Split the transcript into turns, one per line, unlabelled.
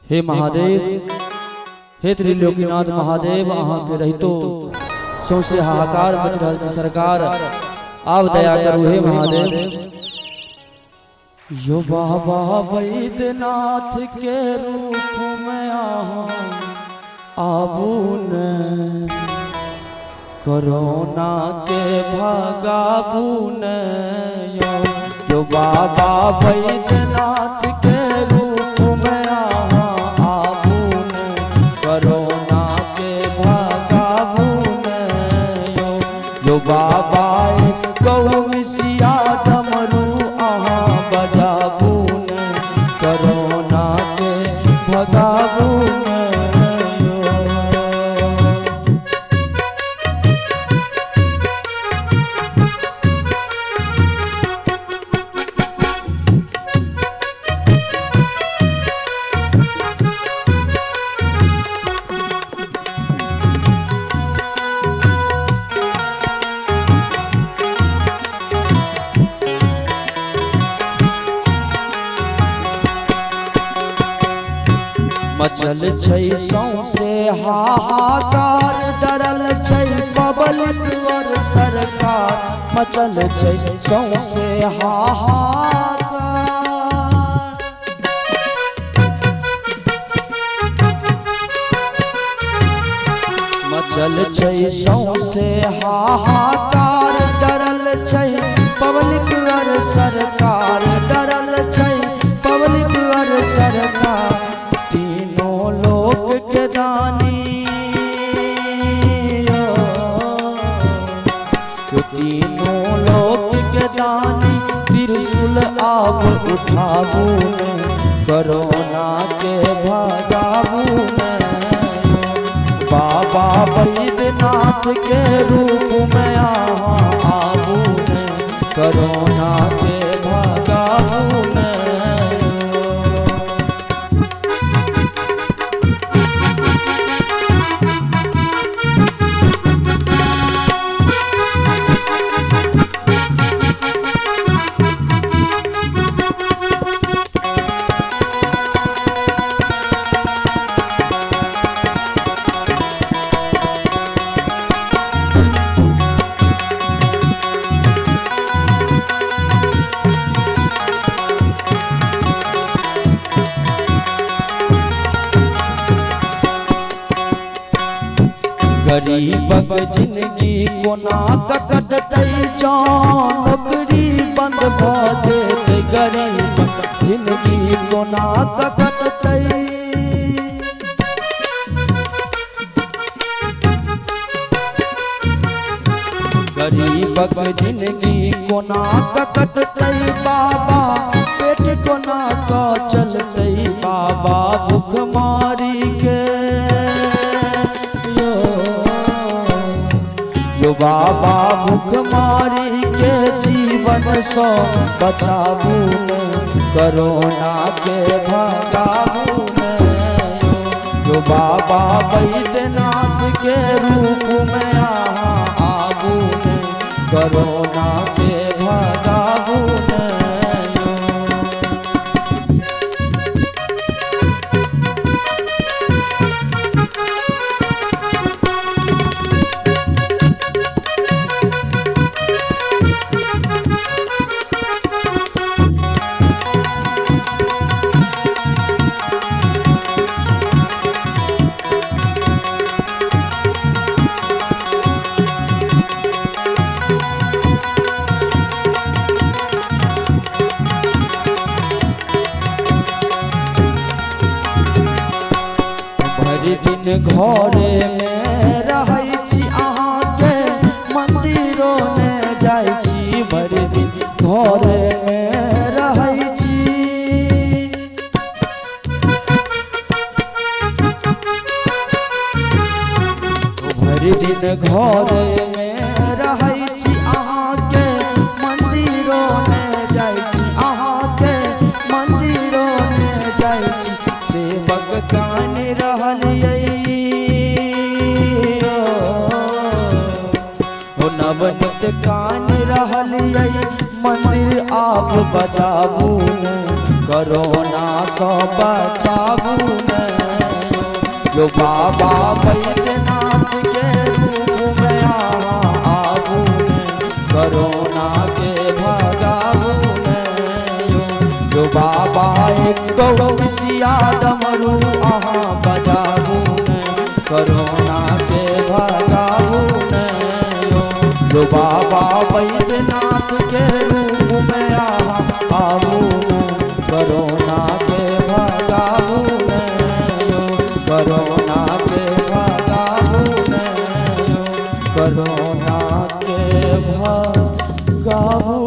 हे महादेव, हे त्रिलोकीनाथ महादेव, अहाँ के रहितो सौंसे हाहाकार मच रहल छै सरकार, आप दया करू हे महादेव। यो बाबा वैद्यनाथ के रूप में आबू ने, कोरोना के भगाबू ने। यो बाबा वैद्यनाथ के रूप में आबू ने, कोरोना के भगाबू ने। यो बाबा गौ मिसिया डमरू अहाँ बजाबू ने, कोरोना के भगाबू ने। मचल छै सौंसे हाहाकार, डरल छै पब्लिक और सरकार। मचल छै सौंसे हाहाकार, मचल छै सौंसे हाहाकार। डरल छै पब्लिक और सरकार, डरल छै पब्लिक और सरकार। के दानी यो तीनों लोक के दानी, त्रिशूल आप उठाबू ने, कोरोना के भगाबू ने। बाबा वैद्यनाथ के रूप में आबू ने, कोरोना के भगाबू ने। गरीबक जिंदगी कोना कटतै, जान नौकरी बंद भ जेतै। गरीबक जिंदगी कोना कटतै, गरीबक जिंदगी कोना कटतै। बाबा पेट कोना क चलतै, बाबा भूखमारी के। यो बाबा भूखमारी के जीवन सो बचाबू ने, कोरोना के भगाबू ने। यो बाबा वैद्यनाथ के रूप में आबू ने, कोरोना के भगाबू ने। दिन घरे में रहै छी अहाँ के, मंदिरों ने जाइ छी। भरि दिन घरे में रहै छी, भरि दिन घरे में रहै छी अहाँ के, मंदिरों ने जाइ छी अहाँ के, मंदिरों ने जाइ छी। सेवक कान रहलियै नवनीत कान रहलियै, मंदिर आप बजाबू ने, कोरोना सो बचाबू ने यो बाबा बैद्यनाथ के रूप में आबू ने कोरोना के भगाबू ने यो बाबा एक विषिया डमरू अहाँ बजाबू ने कोरोना के भगाबू ने यो बाबा बैद्यनाथ के रूप में आबू ने कोरोना के भगाबू ने कोरोना के भगाबू ने कोरोना के भगाबू